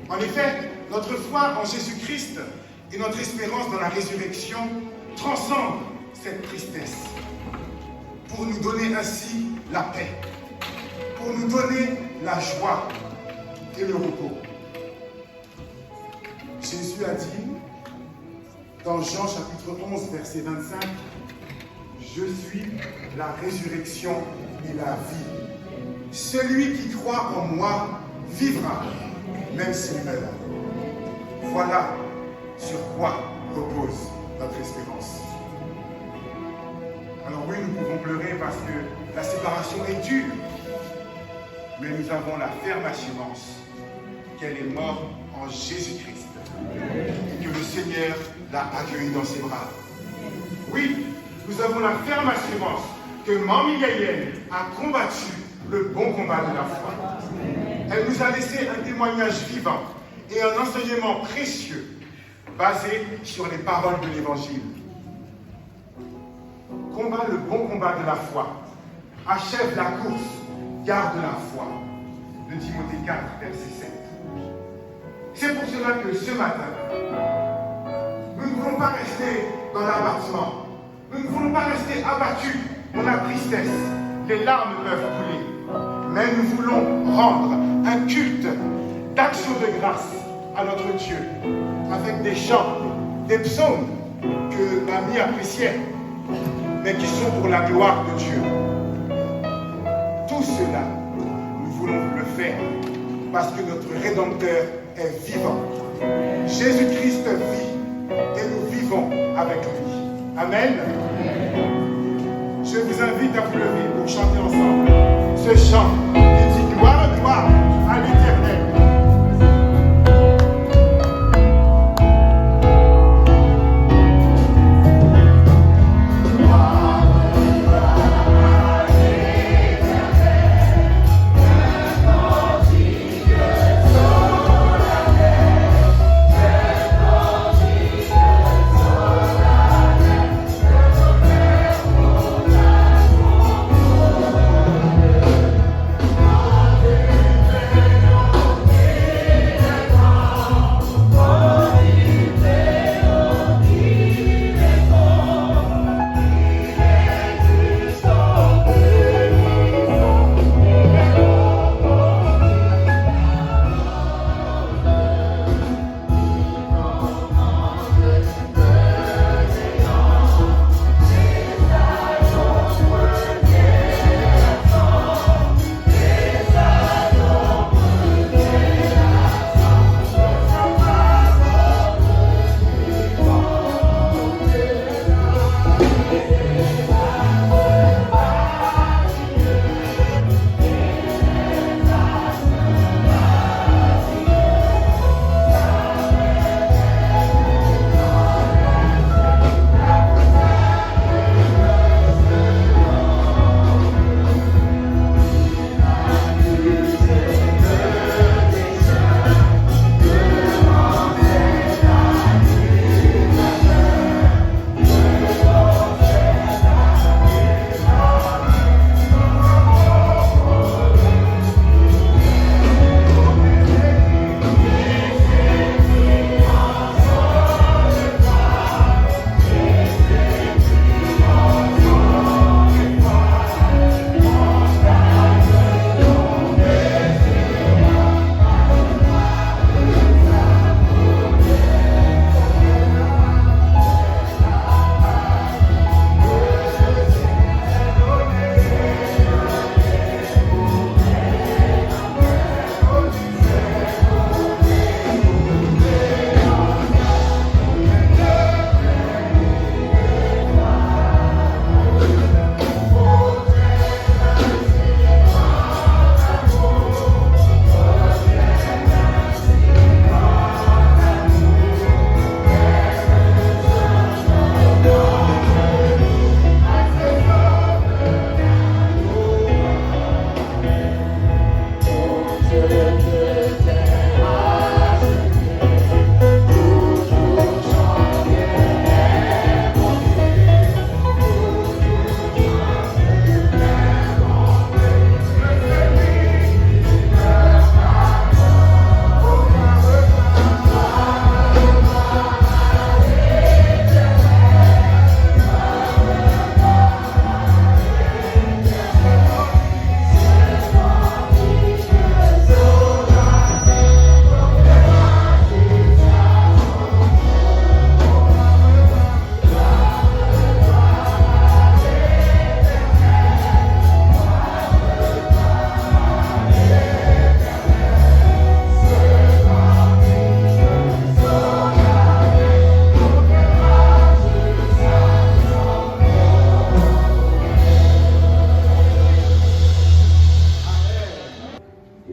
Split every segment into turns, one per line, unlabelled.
En effet, notre foi en Jésus-Christ et notre espérance dans la résurrection transcendent cette tristesse pour nous donner ainsi la paix, pour nous donner la joie et le repos. Jésus a dit dans Jean chapitre 11 verset 25, « Je suis la résurrection et la vie. Celui qui croit en moi vivra, même s'il meurt. » Voilà sur quoi repose notre espérance. Alors oui, nous pouvons pleurer parce que la séparation est dure, mais nous avons la ferme assurance qu'elle est morte en Jésus-Christ et que le Seigneur l'a accueilli dans ses bras. Oui, nous avons la ferme assurance que Mamie Yayenne a combattu le bon combat de la foi. Elle nous a laissé un témoignage vivant et un enseignement précieux basé sur les paroles de l'Évangile. Combat le bon combat de la foi, achève la course, garde la foi. De Timothée 4, verset 7. C'est pour cela que ce matin, nous ne voulons pas rester dans l'abattement. Nous ne voulons pas rester abattus dans la tristesse. Les larmes peuvent couler. Mais nous voulons rendre un culte d'action de grâce à notre Dieu avec des chants, des psaumes que Mamie appréciait, mais qui sont pour la gloire de Dieu. Tout cela, nous voulons le faire parce que notre Rédempteur est vivant. Jésus-Christ vit et nous vivons avec lui. Amen. Je vous invite à vous lever pour chanter ensemble ce chant qui dit gloire à l'Éternel.
Oh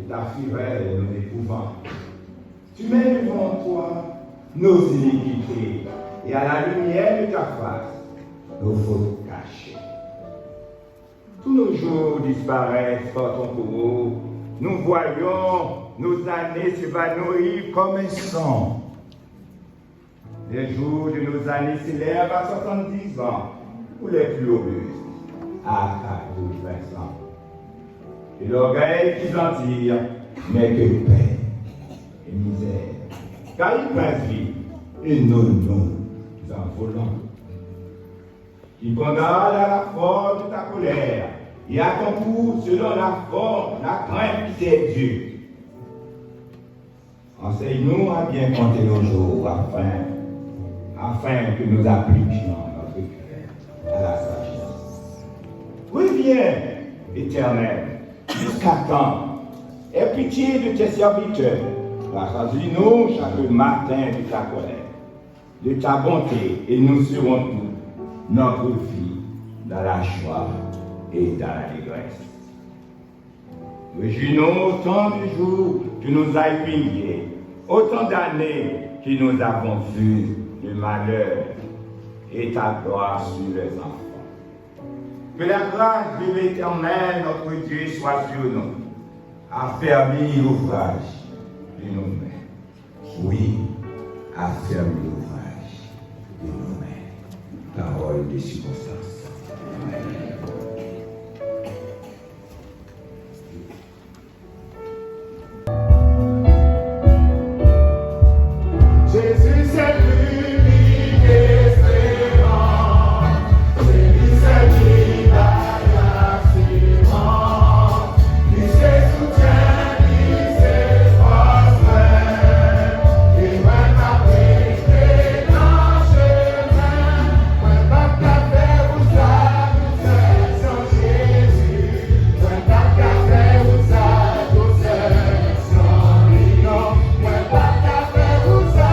la fureur de nos épouvantes. Tu mets devant toi nos iniquités et à la lumière de ta face, nos fautes cachées. Tous nos jours disparaissent par ton courroux. Nous voyons nos années s'évanouir comme un sang. Les jours de nos années s'élèvent à 70 ans, ou les plus robustes, à 80 ans. Et l'orgueil qui en tire n'est que peine et misère. Car il passe vite, et nous en volons. Qui prendra la force de ta colère, et à ton tour selon la force, la crainte qui t'est due. Enseigne-nous à bien compter nos jours, afin que nous appliquions notre cœur à la sagesse. Reviens, Éternel, jusqu'à quand? Aie pitié de tes serviteurs. Rassasie-nous chaque matin de ta colère, de ta bonté, et nous serons tous notre vie dans la joie et dans l'allégresse. Réjouis-nous autant de jours que nous avons payés, autant d'années que nous avons vu de malheur, et ta gloire sur les enfants. Que la grâce de l'Éternel, notre Dieu, soit sur nous, affermis l'ouvrage de nos mains. Oui, affermis l'ouvrage de nos mains. Parole de circonstance. Amen.
Jésus, c'est l'unique espérance, c'est lui seul qui d'a l'assurance, lui c'est soutien, lui c'est force, et moi ma prière dans le chemin, moi pas qu'à faire où ça nous fait sans Jésus, moi pas qu'à faire où ça nous fait sans lui, non, moi pas qu'à faire où ça.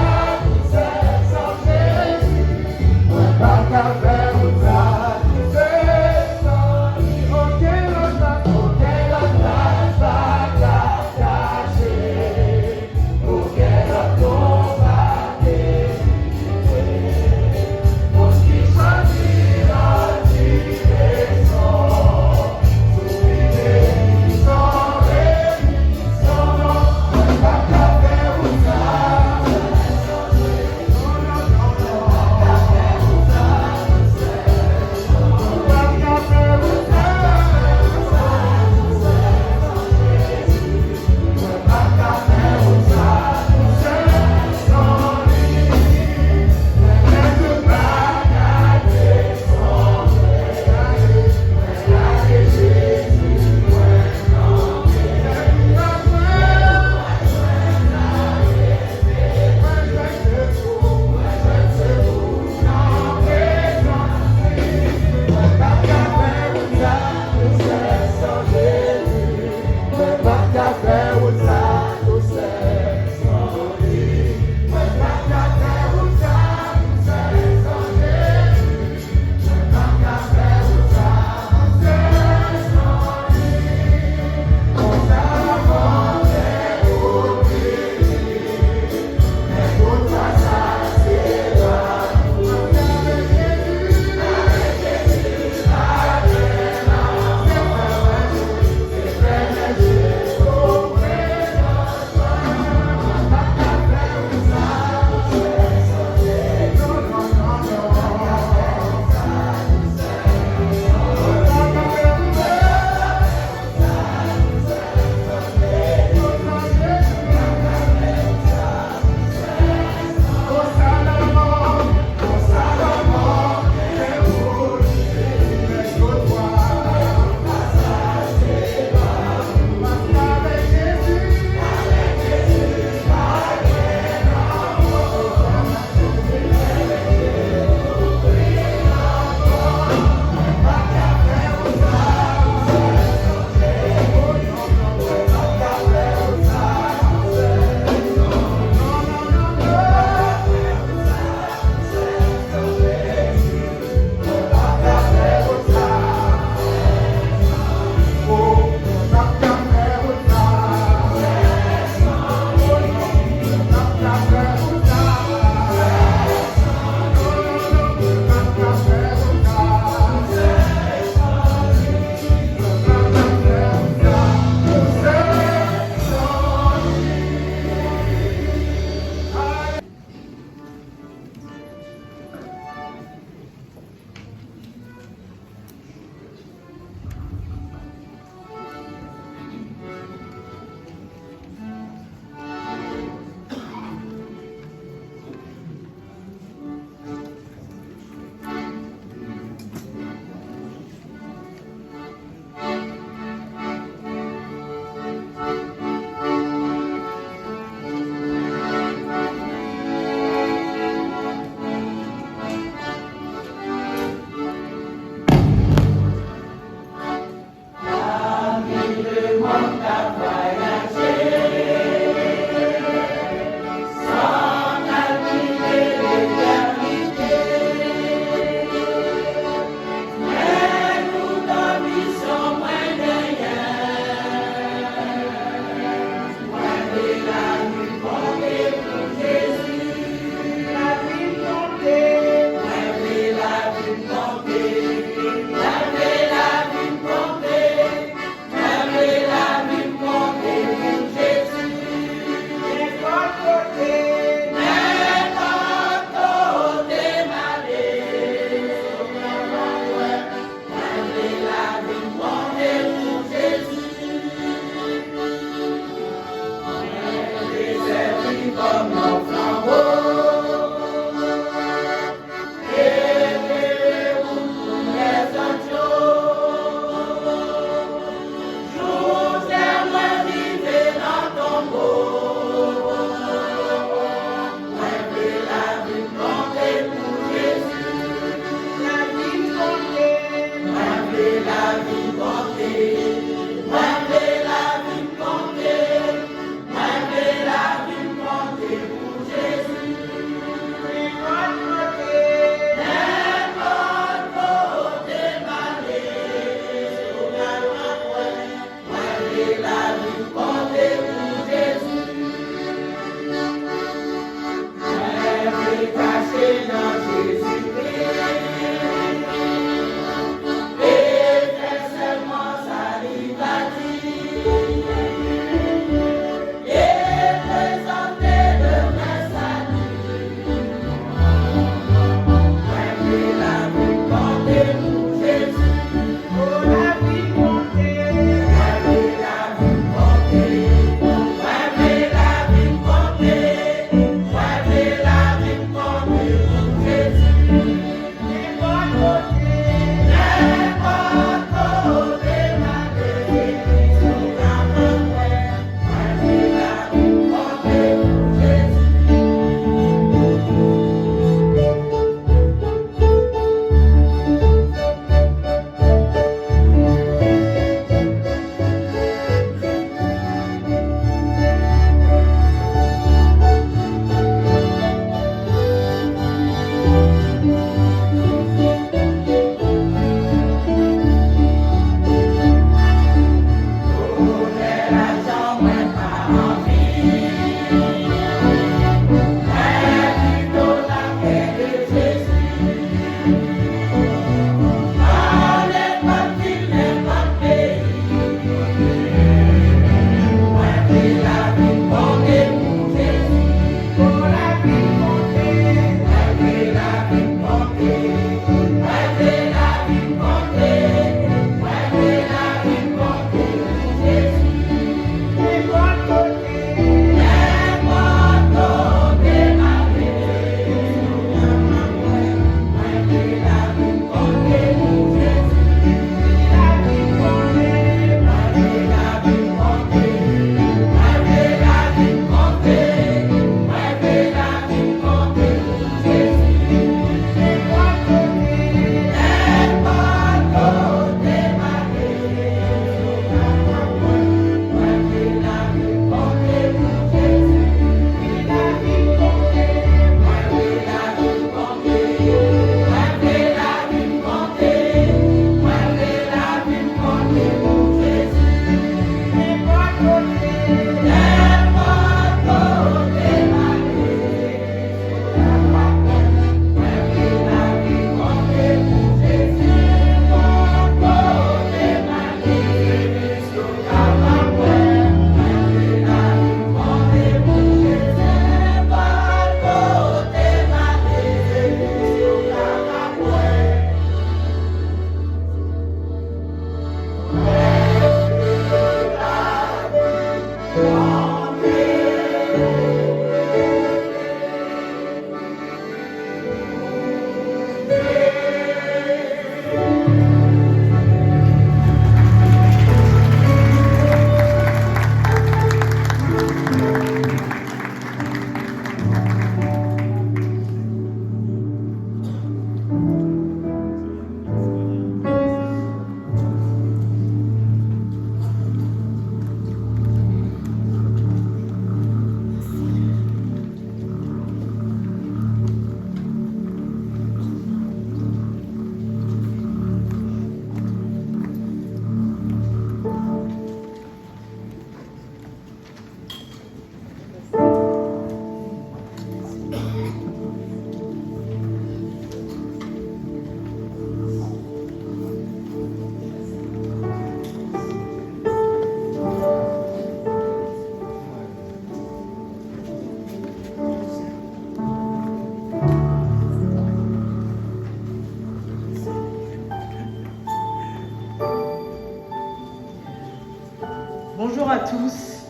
tous,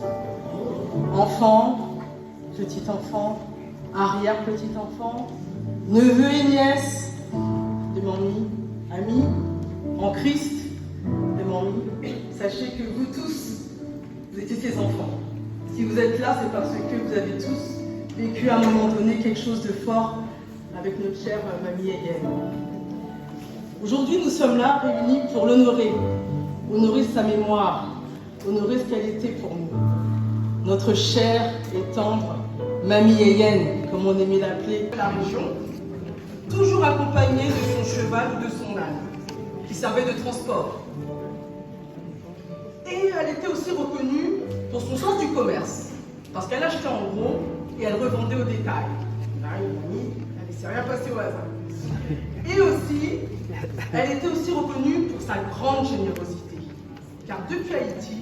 enfants, petits-enfants, arrière-petits-enfants, neveux et nièces de mamie, amis, en Christ de mamie. Sachez que vous tous, vous étiez ses enfants. Si vous êtes là, c'est parce que vous avez tous vécu à un moment donné quelque chose de fort avec notre chère mamie Hélène. Aujourd'hui, nous sommes là réunis pour l'honorer, honorer sa mémoire, honorer ce qu'elle était pour nous. Notre chère et tendre mamie Hélène, comme on aimait l'appeler la région, toujours accompagnée de son cheval ou de son âne, qui servait de transport. Et elle était aussi reconnue pour son sens du commerce, parce qu'elle achetait en gros et elle revendait au détail. Là, une mamie, elle ne laissait rien passer au hasard. Et aussi, elle était aussi reconnue pour sa grande générosité. Car depuis Haïti,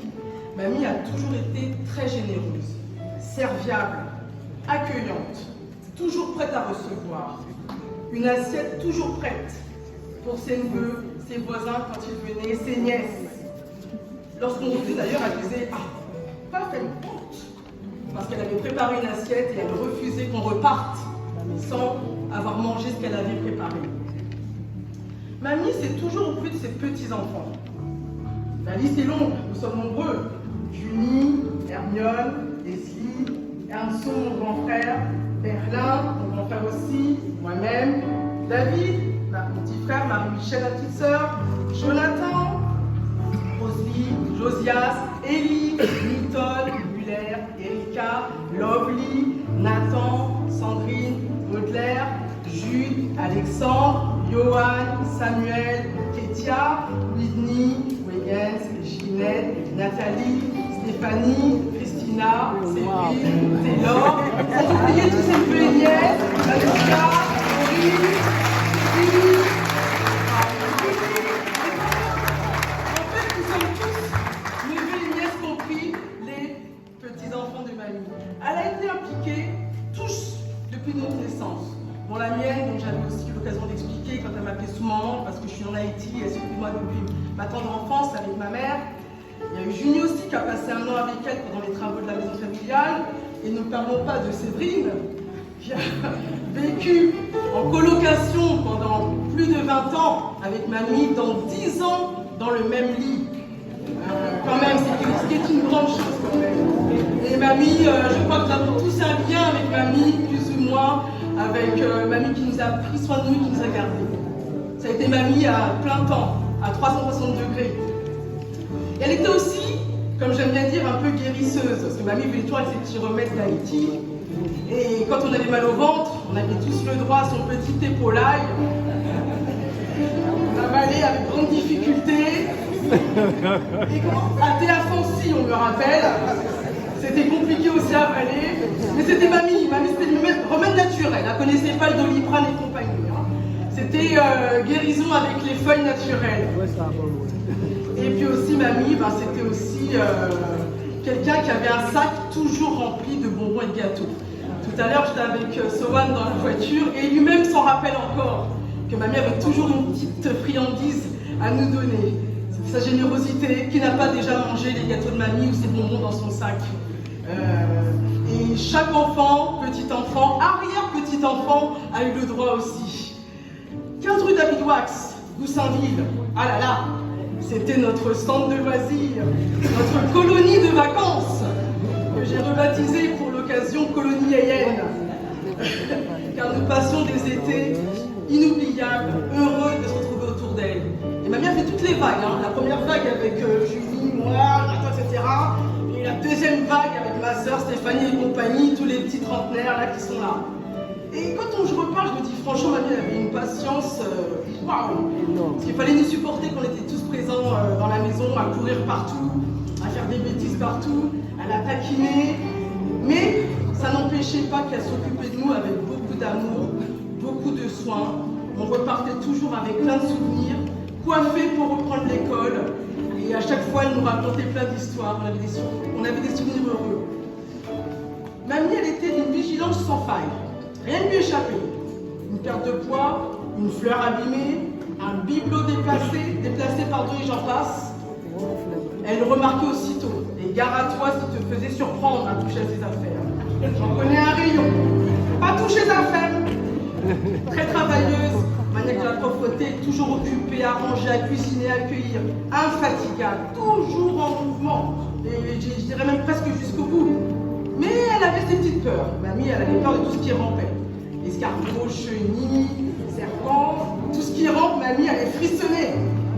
mamie a toujours été très généreuse, serviable, accueillante, toujours prête à recevoir. Une assiette toujours prête pour ses neveux, ses voisins quand ils venaient, ses nièces. Lorsqu'on revenait d'ailleurs, elle disait « Ah, pas fait une honte !» parce qu'elle avait préparé une assiette et elle refusait qu'on reparte sans avoir mangé ce qu'elle avait préparé. Mamie, c'est toujours auprès de ses petits-enfants. La liste est longue, nous sommes nombreux. Junie, Hermione, Leslie, Ernst, mon grand frère, Berlin, mon grand frère aussi, moi-même, David, mon petit frère, Marie-Michel, la petite sœur, Jonathan, Rosalie, Josias, Élie, Newton, Muller, Erika, Lovely, Nathan, Sandrine, Baudelaire, Jude, Alexandre, Johan, Samuel, Kétia, Whitney, Wiggins, Ginette, Nathalie, Stéphanie, Christina, Séverine, Taylor, sans oublier tous ces neveux et nièces, Manuska, Maurice, Julie. En fait, nous sommes tous neveux et nièces compris, les petits-enfants de mamie. Elle a été impliquée tous depuis notre naissance. Bon, la mienne, dont j'avais aussi l'occasion d'expliquer quand elle m'appelait sous-maman, parce que je suis en Haïti, elle s'occupe de moi depuis ma tendre enfance avec ma mère. Il y a eu Junie aussi qui a passé un an avec elle pendant les travaux de la maison familiale. Et ne parlons pas de Séverine, qui a vécu en colocation pendant plus de 20 ans avec mamie, dans 10 ans dans le même lit. Quand même, c'était une grande chose quand même. Et mamie, je crois que nous avons tous un lien avec mamie, plus ou moins, avec mamie qui nous a pris soin de nous, qui nous a gardés. Ça a été mamie à plein temps, à 360 degrés. Et elle était aussi, comme j'aime bien dire, un peu guérisseuse, parce que mamie venait toujours avec ses petits remèdes d'Haïti. Et quand on avait mal au ventre, on avait tous le droit à son petit épaulail. On avalait avec grande difficulté. Et à Théafonsi, on me rappelle, c'était compliqué aussi à avaler. Mais c'était mamie, c'était le remède naturel. Elle ne connaissait pas le Doliprane et compagnie. Hein. C'était guérison avec les feuilles naturelles. Et puis aussi, mamie, c'était aussi quelqu'un qui avait un sac toujours rempli de bonbons et de gâteaux. Tout à l'heure, j'étais avec Sowan dans la voiture et lui-même s'en rappelle encore que mamie avait toujours une petite friandise à nous donner. C'est sa générosité, qui n'a pas déjà mangé les gâteaux de mamie ou ses bonbons dans son sac. Et chaque enfant, petit enfant, arrière-petit enfant, a eu le droit aussi. 15 rue David Wax, Goussainville, ah là là, c'était notre centre de loisirs, notre colonie de vacances, que j'ai rebaptisée pour l'occasion colonie Hélène. Car nous passions des étés inoubliables, heureux de se retrouver autour d'elle. Et mamie a fait toutes les vagues, hein. La première vague avec Julie, moi, Nathan, etc. Et la deuxième vague avec ma sœur Stéphanie et compagnie, tous les petits trentenaires là qui sont là. Et quand je repars, je me dis franchement, mamie avait une patience, waouh! Parce qu'il fallait nous supporter qu'on était tous présents dans la maison, à courir partout, à faire des bêtises partout, à la taquiner. Mais ça n'empêchait pas qu'elle s'occupait de nous avec beaucoup d'amour, beaucoup de soins. On repartait toujours avec plein de souvenirs, coiffés pour reprendre l'école. Et à chaque fois, elle nous racontait plein d'histoires. On avait des souvenirs heureux. Mamie, elle était d'une vigilance sans faille. Rien ne lui échappait. Une perte de poids, une fleur abîmée, un bibelot déplacé, et j'en passe. Elle le remarquait aussitôt. Et Et gare à toi si te faisais surprendre à toucher à ses affaires. J'en connais un rayon. Pas toucher ses affaires. Très travailleuse, maniaque de la propreté, toujours occupée à ranger, à cuisiner, à accueillir, infatigable, toujours en mouvement, et je dirais même presque jusqu'au bout. Mais elle avait ses petites peurs. Mamie, elle avait peur de tout ce qui rampait. Escargots, chenilles, serpents, tout ce qui rampe, mamie, elle frissonnait.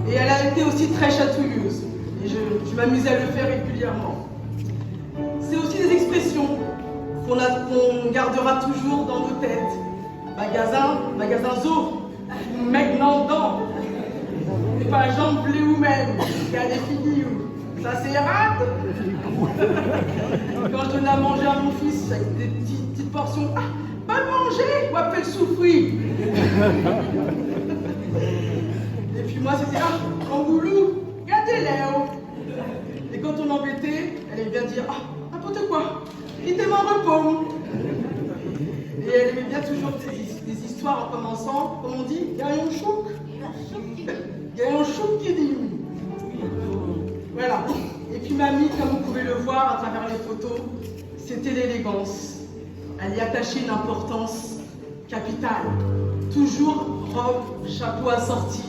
Et elle a été aussi très chatouilleuse. Et je m'amusais à le faire régulièrement. C'est aussi des expressions qu'on gardera toujours dans nos têtes. Magasin zoo, maintenant dans, et pas jambes bleues ou même, il y a des filles où ça c'est rade. Quand je donnais à manger à mon fils avec des petites portions, pas manger, ou appelle souffrir. Et puis moi c'était Angoulou, regardez-les. Et quand on l'embêtait, elle aimait bien dire n'importe quoi, il était mon repos. Et elle aimait bien toujours des histoires en commençant, comme on dit, il y a un chouk. Il y a un chouk qui dit. Voilà. Et puis mamie, comme vous pouvez le voir à travers les photos, c'était l'élégance. Elle y attachait une importance capitale. Toujours robe, chapeau assorti,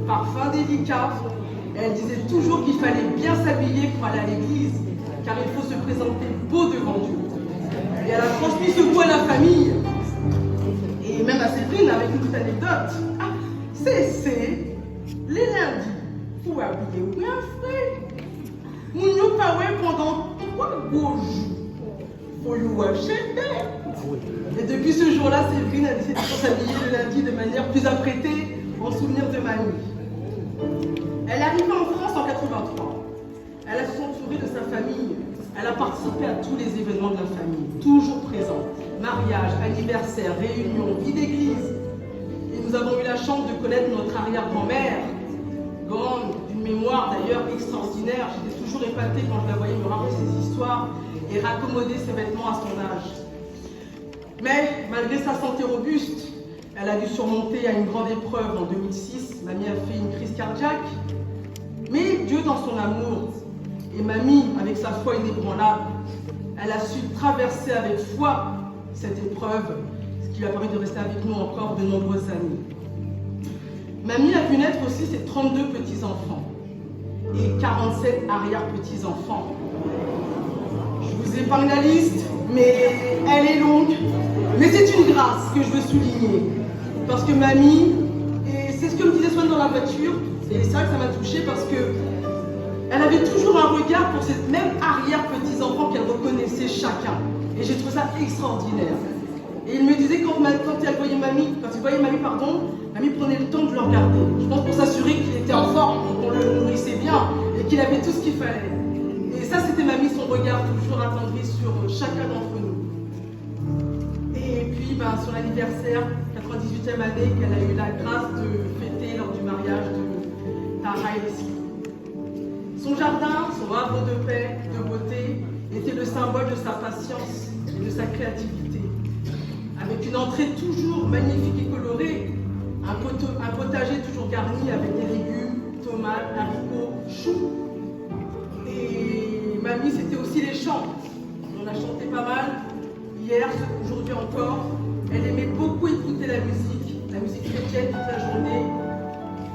parfum délicat. Et elle disait toujours qu'il fallait bien s'habiller pour aller à l'église, car il faut se présenter beau devant Dieu. Et elle a transmis ce goût à la famille. Et même à Séverine, avec une petite anecdote. C'est les lundis, faut habiller ou bien frais. Nous nous parlons pendant 3 beaux jours. Faut nous acheter. Et depuis ce jour-là, Séverine a décidé de s'habiller le lundi de manière plus apprêtée, en souvenir de mamie. Elle est arrivée en France en 83. Elle a s'entouré de sa famille. Elle a participé à tous les événements de la famille, toujours présente. Mariage, anniversaire, réunion, vie d'église. Et nous avons eu la chance de connaître notre arrière-grand-mère, grande, d'une mémoire d'ailleurs extraordinaire. J'étais toujours épatée quand je la voyais me raconter ses histoires et raccommoder ses vêtements à son âge. Mais malgré sa santé robuste, elle a dû surmonter à une grande épreuve en 2006. Mamie a fait une crise cardiaque. Mais Dieu dans son amour, et mamie, avec sa foi inébranlable, elle a su traverser avec foi cette épreuve, ce qui lui a permis de rester avec nous encore de nombreuses années. Mamie a vu naître aussi ses 32 petits-enfants et 47 arrière-petits-enfants. Je vous épargne la liste, mais elle est longue. Mais c'est une grâce que je veux souligner. Parce que mamie, et c'est ce que me disait Swan dans la voiture, et c'est vrai que ça m'a touchée parce que elle avait toujours un regard pour ces mêmes arrière-petits-enfants qu'elle reconnaissait chacun. Et j'ai trouvé ça extraordinaire. Et il me disait quand il voyait mamie, mamie prenait le temps de le regarder. Je pense pour s'assurer qu'il était en forme, qu'on le nourrissait bien et qu'il avait tout ce qu'il fallait. Et ça, c'était mamie, son regard toujours attendri sur chacun d'entre nous. Et puis, son anniversaire, 98e année, qu'elle a eu la grâce de fêter lors du mariage de Tara et Leslie. Son jardin, son havre de paix, de beauté, était le symbole de sa patience et de sa créativité. Avec une entrée toujours magnifique et colorée, un potager toujours garni avec des légumes, tomates, haricots, choux. Et mamie, c'était aussi les chants. On a chanté pas mal, hier, aujourd'hui encore. Elle aimait beaucoup écouter la musique chrétienne toute la journée.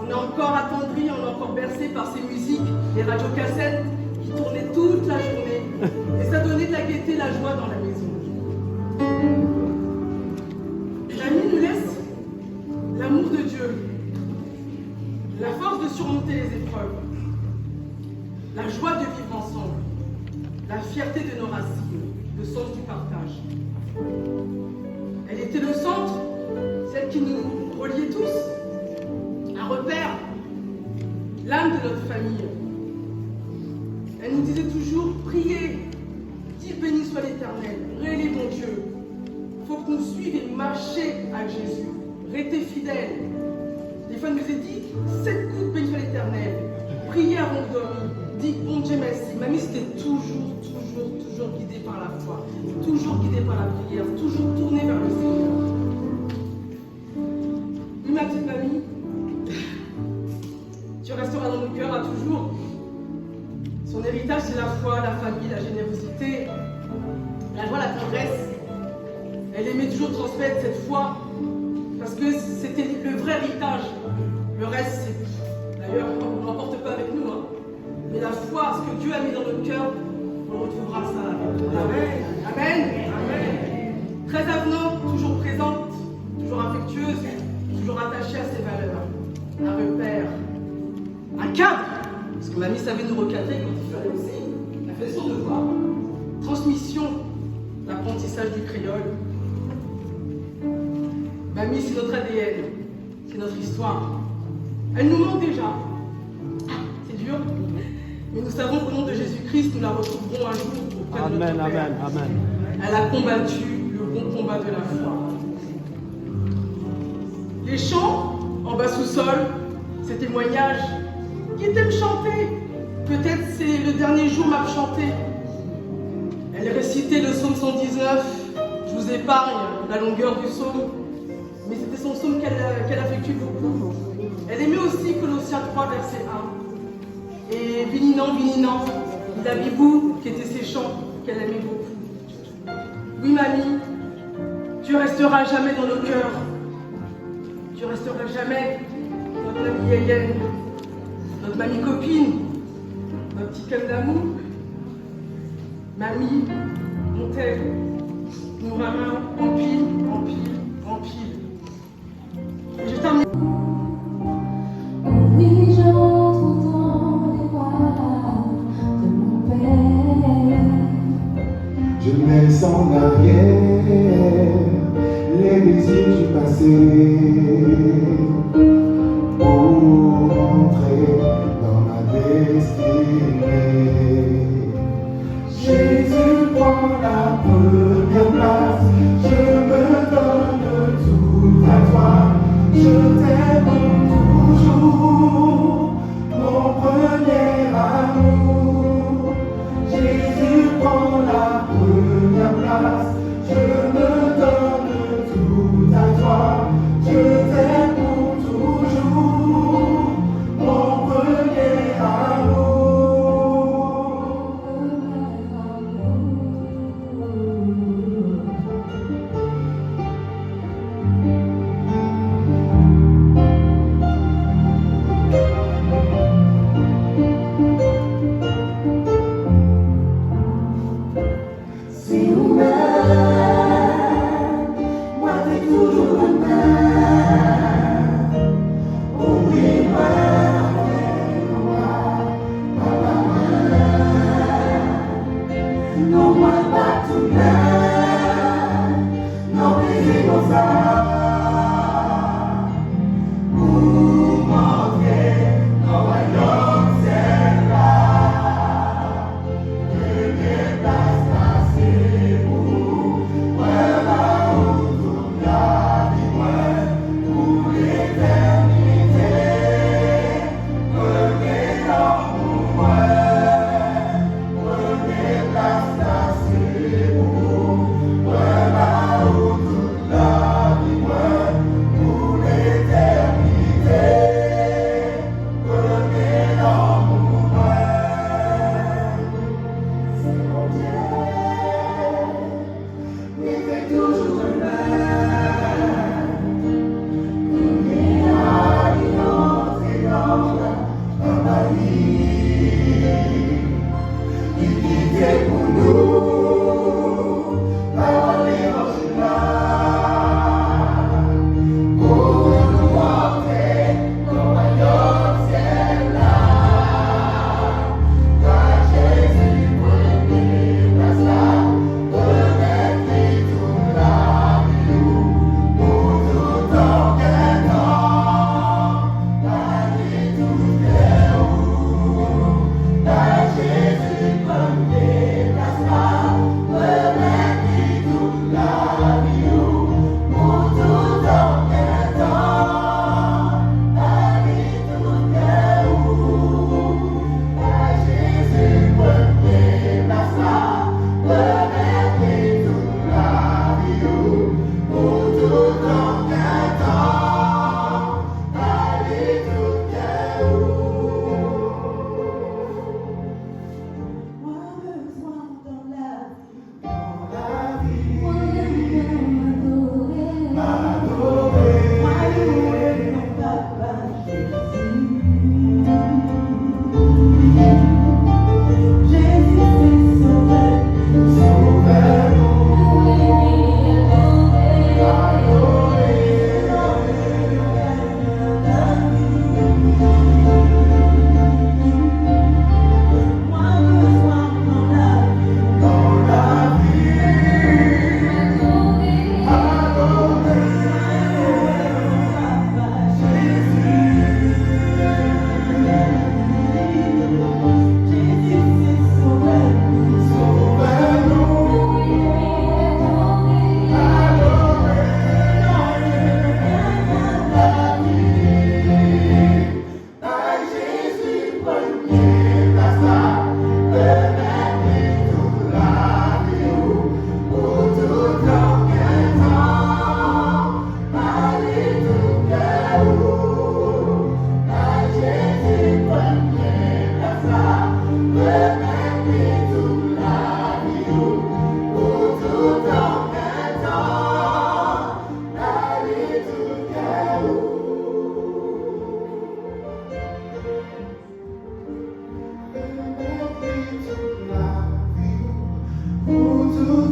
On est encore attendri, on est encore bercé par ces musiques, les radiocassettes qui tournaient toute la journée. Et ça donnait de la gaieté, la joie dans la maison. Mamie nous laisse l'amour de Dieu, la force de surmonter les épreuves, la joie de vivre ensemble, la fierté de nos racines, le sens du partage. Elle était le centre, celle qui nous reliait tous, un repère, l'âme de notre famille. Elle nous disait toujours, priez, dites béni soit l'Éternel, réélez mon Dieu. Il faut que nous suivions et marchions avec Jésus. Restez fidèles. Des fois, elle nous a dit 7 coups de béni soit l'Éternel. Priez avant de dormir. Dites bon Dieu merci. Mamie, c'était toujours guidée par la foi. Toujours guidée par la prière. Toujours tournée vers le Seigneur. Oui, ma petite mamie, tu resteras dans nos cœurs à toujours. Son héritage, c'est la foi, la famille, la générosité, la joie, la tendresse. Elle aimait toujours transmettre cette foi parce que c'était le vrai héritage. Le reste, c'est... D'ailleurs, on ne l'emporte pas avec nous. Hein. Mais la foi, ce que Dieu a mis dans notre cœur, on retrouvera ça. Amen. Amen. Amen. Très avenante, toujours présente, toujours affectueuse, toujours attachée à ses valeurs. Un repère, un cadre. Parce que mamie savait nous recadrer quand il fallait aussi. Elle fait son devoir. Transmission, l'apprentissage du créole. Mamie, c'est notre ADN, c'est notre histoire. Elle nous manque déjà. C'est dur. Mais nous savons qu'au nom de Jésus-Christ, nous la retrouverons un jour auprès de notre Père.
Amen, amen.
Elle a combattu le bon combat de la foi. Les chants en bas sous-sol, ces témoignages, qui t'aiment chanter. Peut-être c'est le dernier jour m'a chanté. Elle récitait le psaume 119. Je vous épargne la longueur du psaume, mais c'était son psaume qu'elle affectue beaucoup. Elle aimait aussi Colossiens 3, verset 1. Et Bininant, Bininant, Dabibou, qui étaient ses chants qu'elle aimait beaucoup. Oui, mamie, tu resteras jamais dans nos cœurs. Tu resteras jamais notre mamie Yéyenne, notre mamie copine, notre petit cœur d'amour. Mamie, on t'aime. Nous maman, en pile, en pile, en pile. Et je termine.
Oui, j'entre dans les bras de mon Père.
Je laisse en arrière les désirs du passé pour entrer dans ma destinée. Jésus prend la première place, je me donne tout à toi, je t'aime toujours, mon premier amour. Jésus prend la première place, je me donne tout à toi, je t'aime pour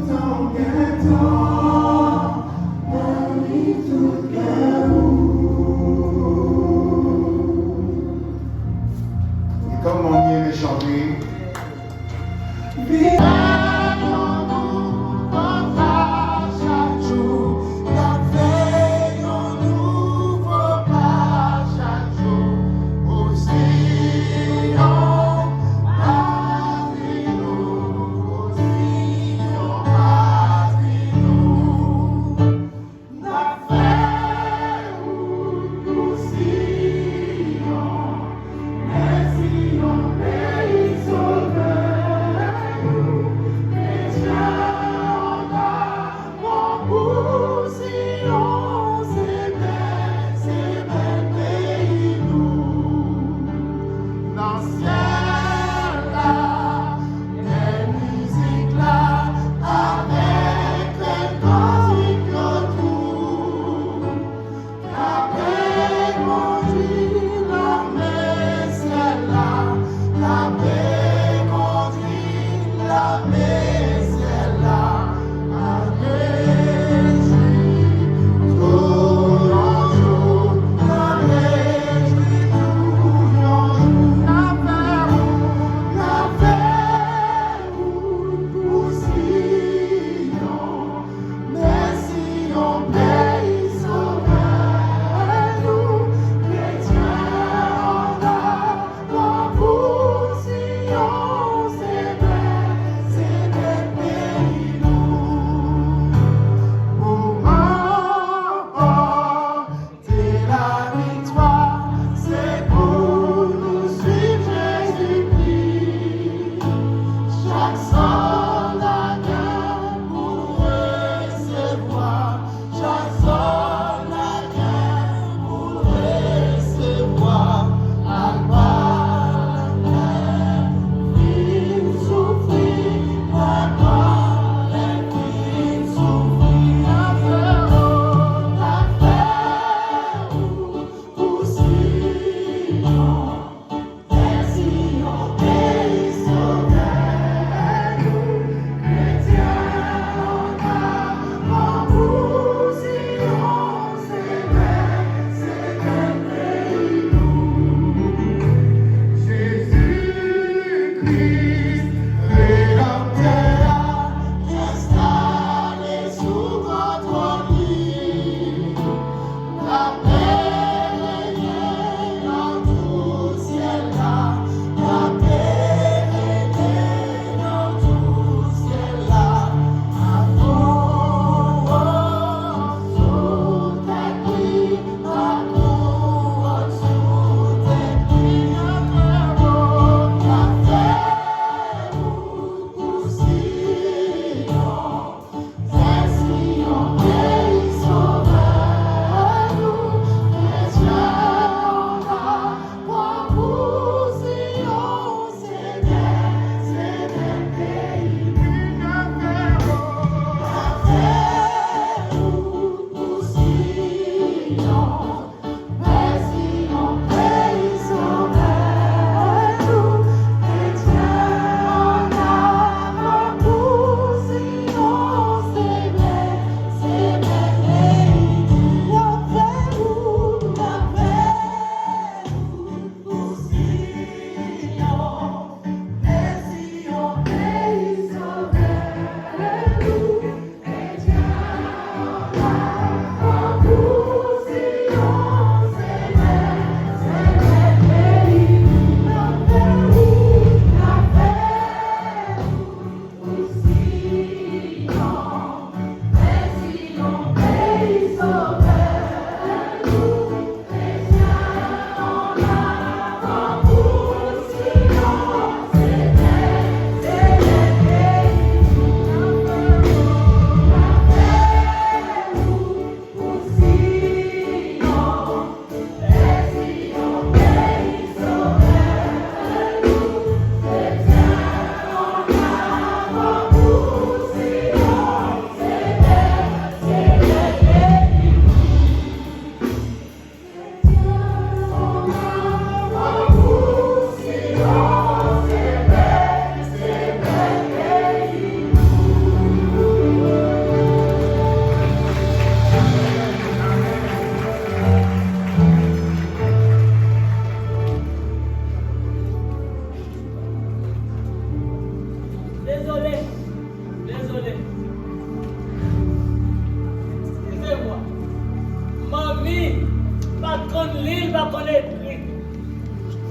Et comme on vient de chanter,
connaît l'île, va connaître lui.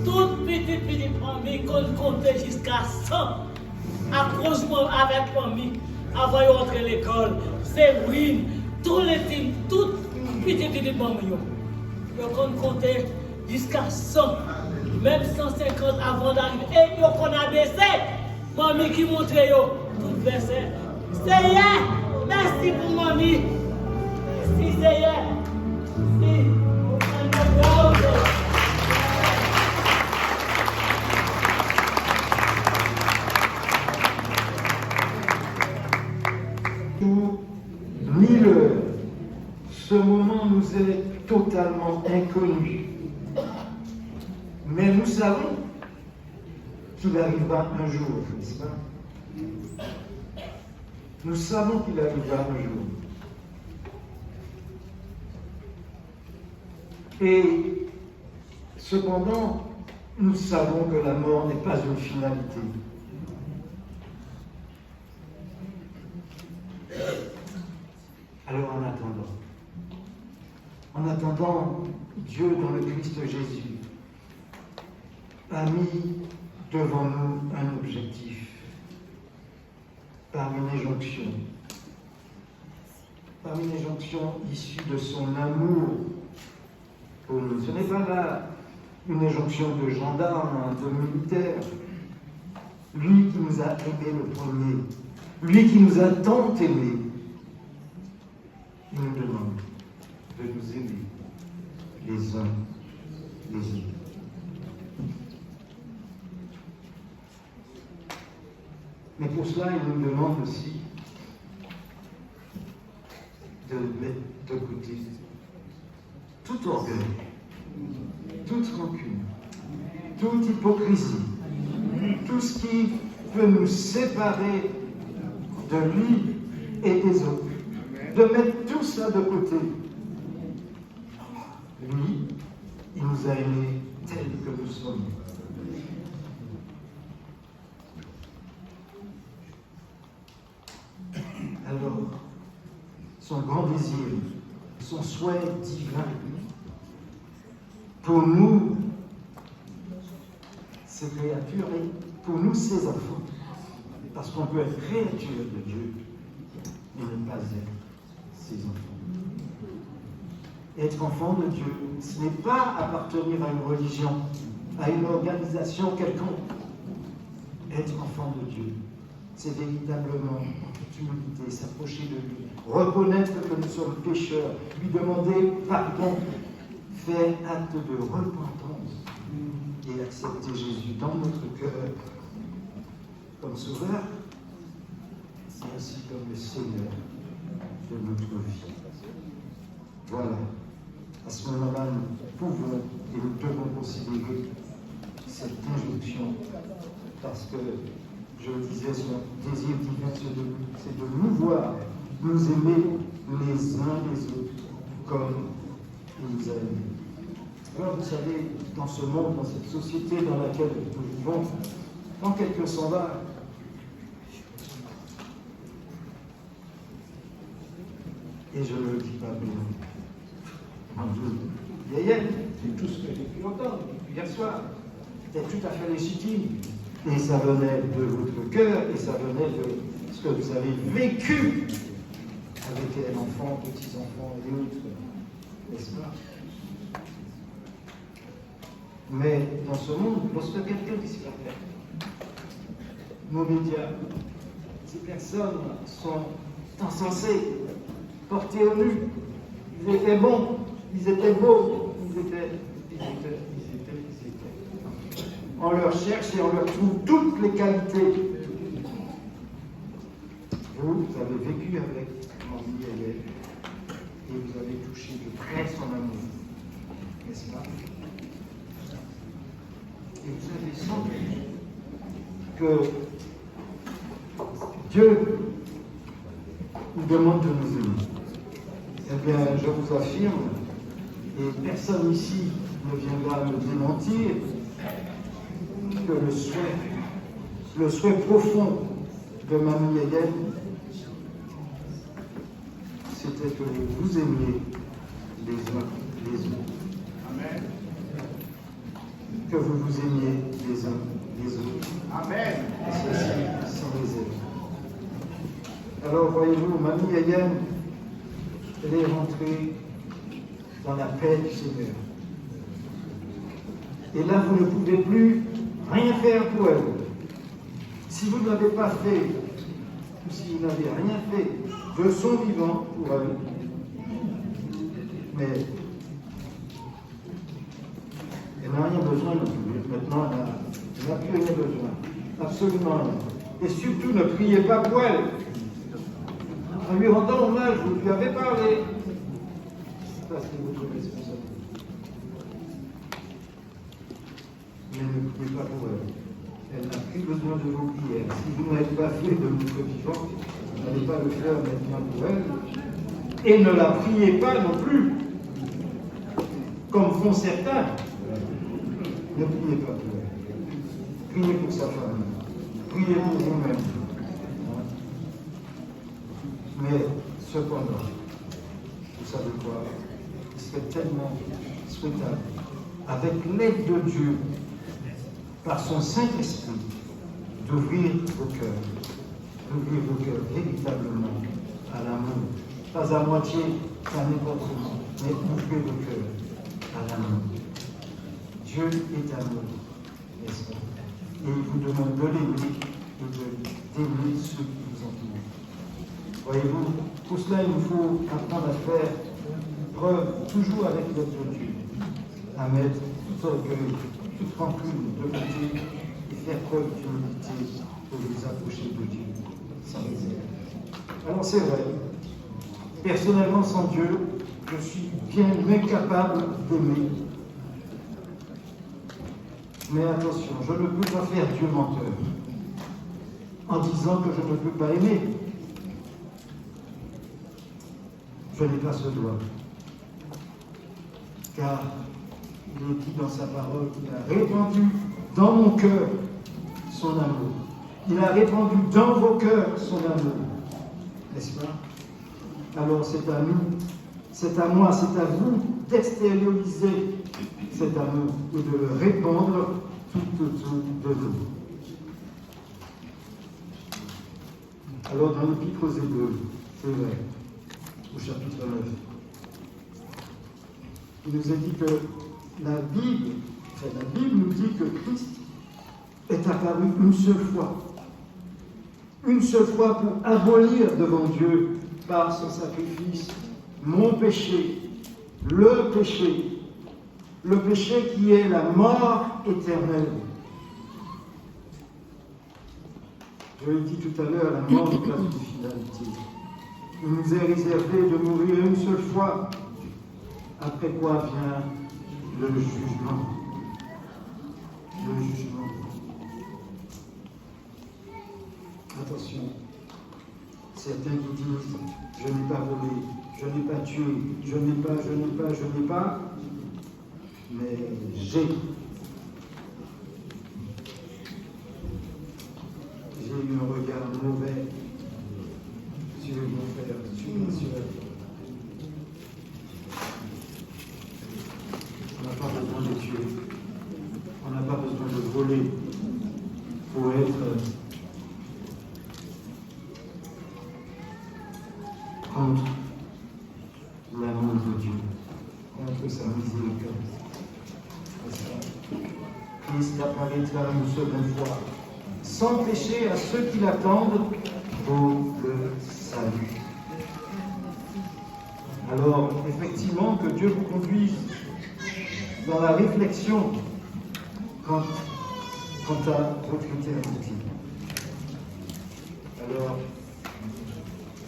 Toute petite famille qu'on comptait jusqu'à 100. À cause de moi, avec famille, avant de rentrer à l'école, c'est oui, tous les teams, toutes petites familles. Qu'on comptait jusqu'à 100, même 150 avant d'arriver. Et qu'on a baissé, mamie qui montrait tout baissé. Seigneur, merci pour mamie. Merci Seigneur. Merci.
Ni l'heure. Ce moment nous est totalement inconnu. Mais nous savons qu'il arrivera un jour, n'est-ce pas? Nous savons qu'il arrivera un jour. Et cependant, nous savons que la mort n'est pas une finalité. Alors en attendant, Dieu dans le Christ Jésus a mis devant nous un objectif par une injonction issue de son amour pour nous. Ce n'est pas là une injonction de gendarme, de militaire. Lui qui nous a aimés le premier, lui qui nous a tant aimés, il nous demande de nous aimer les uns les autres. Mais pour cela, il nous demande aussi de mettre de côté tout orgueil, toute rancune, toute hypocrisie, tout ce qui peut nous séparer de lui et des autres. De mettre tout ça de côté. Lui, il nous a aimés tels que nous sommes. Alors, son grand désir, son souhait divin, pour nous, ces créatures, et pour nous, ses enfants, parce qu'on peut être créature de Dieu et ne pas être ses enfants. Être enfant de Dieu, ce n'est pas appartenir à une religion, à une organisation quelconque. Être enfant de Dieu, c'est véritablement en toute humilité s'approcher de lui, reconnaître que nous sommes pécheurs, lui demander pardon, faire acte de repentance et accepter Jésus dans notre cœur comme sauveur, mais aussi comme le Seigneur de notre vie. Voilà. À ce moment-là, nous pouvons et nous devons considérer cette injonction parce que, je le disais, son désir divin, c'est de nous voir, nous aimer les uns les autres comme il nous a aimés. Alors, vous savez, dans ce monde, dans cette société dans laquelle nous vivons, quand quelqu'un s'en va, et je ne le dis pas bien, Yael, c'est tout ce que j'ai pu entendre hier soir. C'était tout à fait légitime. Et ça venait de votre cœur, et ça venait de ce que vous avez vécu avec les enfants, petits-enfants et autres. N'est-ce pas? Mais dans ce monde, lorsque quelqu'un disparaît, nos médias, ces personnes sont encensées, portées au nu. Ils étaient bons, ils étaient beaux, ils étaient. On leur cherche et on leur trouve toutes les qualités. Vous avez vécu avec Mamie Yael et vous avez touché de près son amour, n'est-ce pas? Et vous avez senti que Dieu nous demande de nous aimer. Eh bien, je vous affirme, et personne ici ne viendra me démentir, que le souhait profond de Mamie Yael, c'était que vous aimiez les uns les autres. Que vous vous aimiez les uns les autres.
Amen.
Ceci sans réserve. Alors, voyez-vous, mamie Ayane, elle est rentrée dans la paix du Seigneur. Et là, vous ne pouvez plus rien faire pour elle. Si vous ne l'avez pas fait, ou si vous n'avez rien fait de son vivant pour elle, mais elle n'a rien besoin non plus. Maintenant, elle n'a plus rien besoin. Absolument rien. Et surtout, ne priez pas pour elle. En lui rendant hommage, vous lui avez parlé. Ça, c'est votre responsabilité. Mais ne priez pas pour elle. Elle n'a plus besoin de vos prières. Si vous n'avez pas fait de votre vivant, vous n'allez pas le faire maintenant pour elle. Et ne la priez pas non plus, comme font certains. Ne priez pas pour elle. Priez pour sa famille. Priez pour vous-même. Mais cependant, vous savez quoi? Il serait tellement souhaitable, avec l'aide de Dieu, par son Saint-Esprit, d'ouvrir vos cœurs véritablement à l'amour. Pas à moitié, pas n'importe comment, mais ouvrez vos cœurs à l'amour. Dieu est amour, n'est-ce pas? Et il vous demande de l'aimer et d'aimer ceux qui vous entourent. Voyez-vous, pour cela, il nous faut apprendre à faire preuve, toujours avec l'aide de Dieu, à mettre tout orgueil, toute rancune de côté et faire preuve d'humilité pour vous approcher de Dieu sans réserve. Alors c'est vrai, personnellement sans Dieu, je suis bien incapable d'aimer. Mais attention, je ne peux pas faire Dieu menteur en disant que je ne peux pas aimer. Je n'ai pas ce droit. Car il est dit dans sa parole qu'il a répandu dans mon cœur son amour. Il a répandu dans vos cœurs son amour. N'est-ce pas? Alors c'est à nous, c'est à moi, c'est à vous d'extérioriser cet amour et de le répandre tout autour de vous. Alors dans l'Épître aux Hébreux, c'est vrai, au chapitre 9, il nous est dit que la Bible nous dit que Christ est apparu une seule fois pour abolir devant Dieu par son sacrifice mon péché, le péché qui est la mort éternelle. Je l'ai dit tout à l'heure, la mort n'est pas une finalité. Il nous est réservé de mourir une seule fois, après quoi vient le jugement. Le jugement. Attention, certains qui disent « je n'ai pas volé, je n'ai pas tué, je n'ai pas », mais j'ai eu un regard mauvais sur mon frère, sur ma soeur. On n'a pas besoin de tuer, on n'a pas besoin de voler pour être contre l'amour de Dieu, contre sa miséricorde. Christ apparaîtra une seconde fois, sans péché à ceux qui l'attendent pour le salut. Alors, effectivement, que Dieu vous conduise dans la réflexion quant à votre éternité. Alors,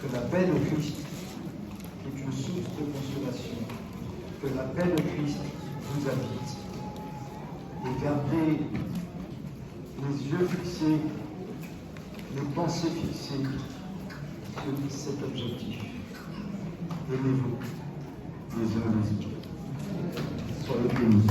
que la paix de Christ, qui est une source de consolation, que la paix de Christ vous habite. Et gardez les yeux fixés, les pensées fixées sur cet objectif. Aimez-vous les uns les autres. Soyez bénis.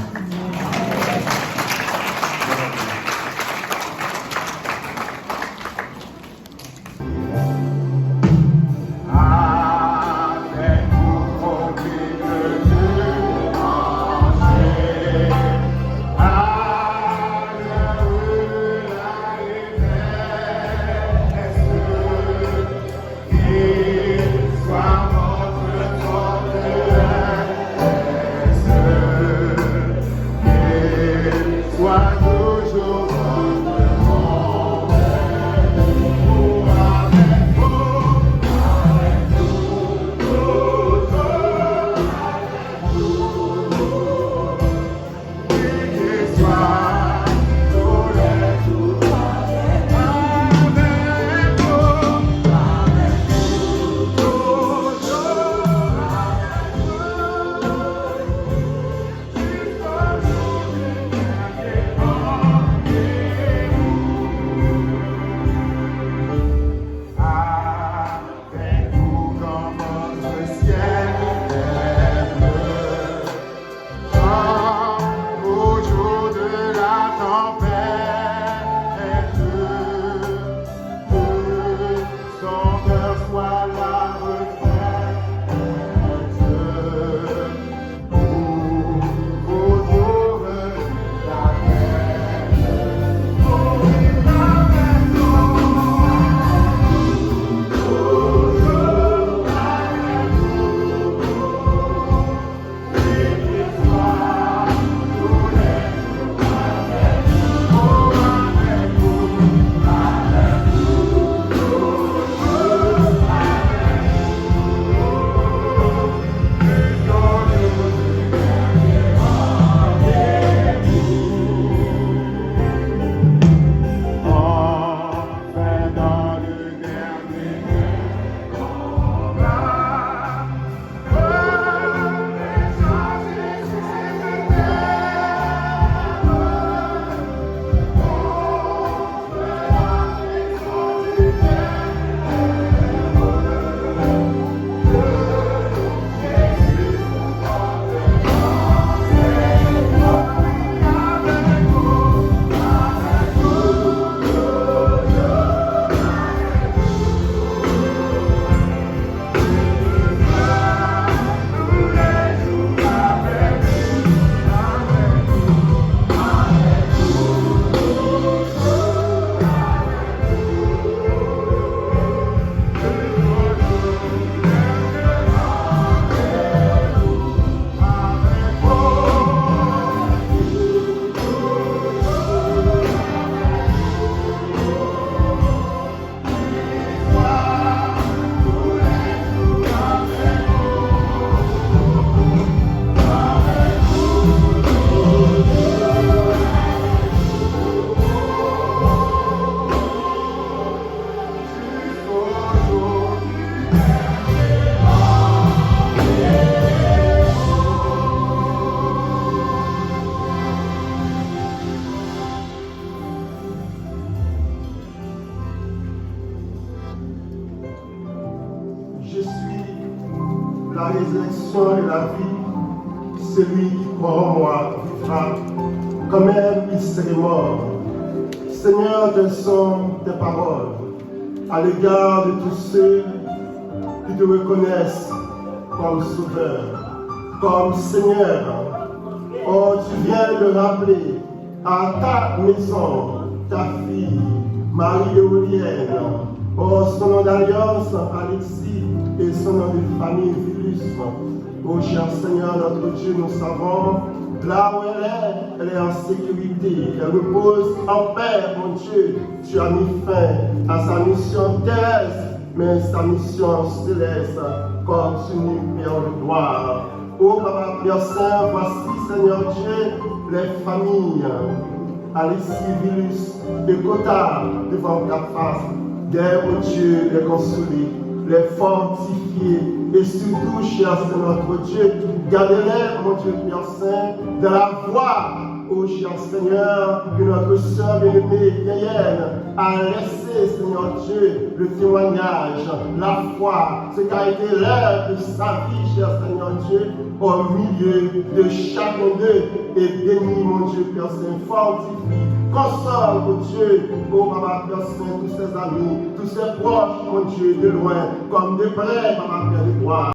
Avec vous, conduit de Dieu,
la résurrection et la vie. Celui qui croit en moi vivra, quand même il serait mort. Seigneur, telles sont tes paroles à l'égard de tous ceux qui te reconnaissent comme Sauveur, comme Seigneur. Oh, tu viens de rappeler à ta maison ta fille, Marie-Éolienne. Oh, son nom d'alliance, Alexis, et son nom de famille, Vilus. Oh, cher Seigneur, notre Dieu, nous savons, là où elle est en sécurité. Elle repose en paix, mon Dieu. Tu as mis fin à sa mission terrestre, mais sa mission céleste continue, Père de gloire. Oh, Papa, Père Saint, voici, Seigneur Dieu, les familles, Alexis, Vilus et Cotard devant ta face. Dès, mon Dieu, les consoler, les fortifier et surtout, cher Seigneur notre Dieu, gardez-les, mon Dieu, Père Saint, dans la voie, ô cher Seigneur, que notre sœur bien-aimée, Gaëlle, a laissé, Seigneur Dieu, le témoignage, la foi, ce qu'a été l'heure de sa vie, cher Seigneur Dieu, au milieu de chacun d'eux, et bénis, mon Dieu, Père Saint, fortifie, console, mon Dieu, ô Papa, Père Saint, tous ses amis, tous ses proches, mon Dieu, de loin, comme de près, Papa, Père de gloire.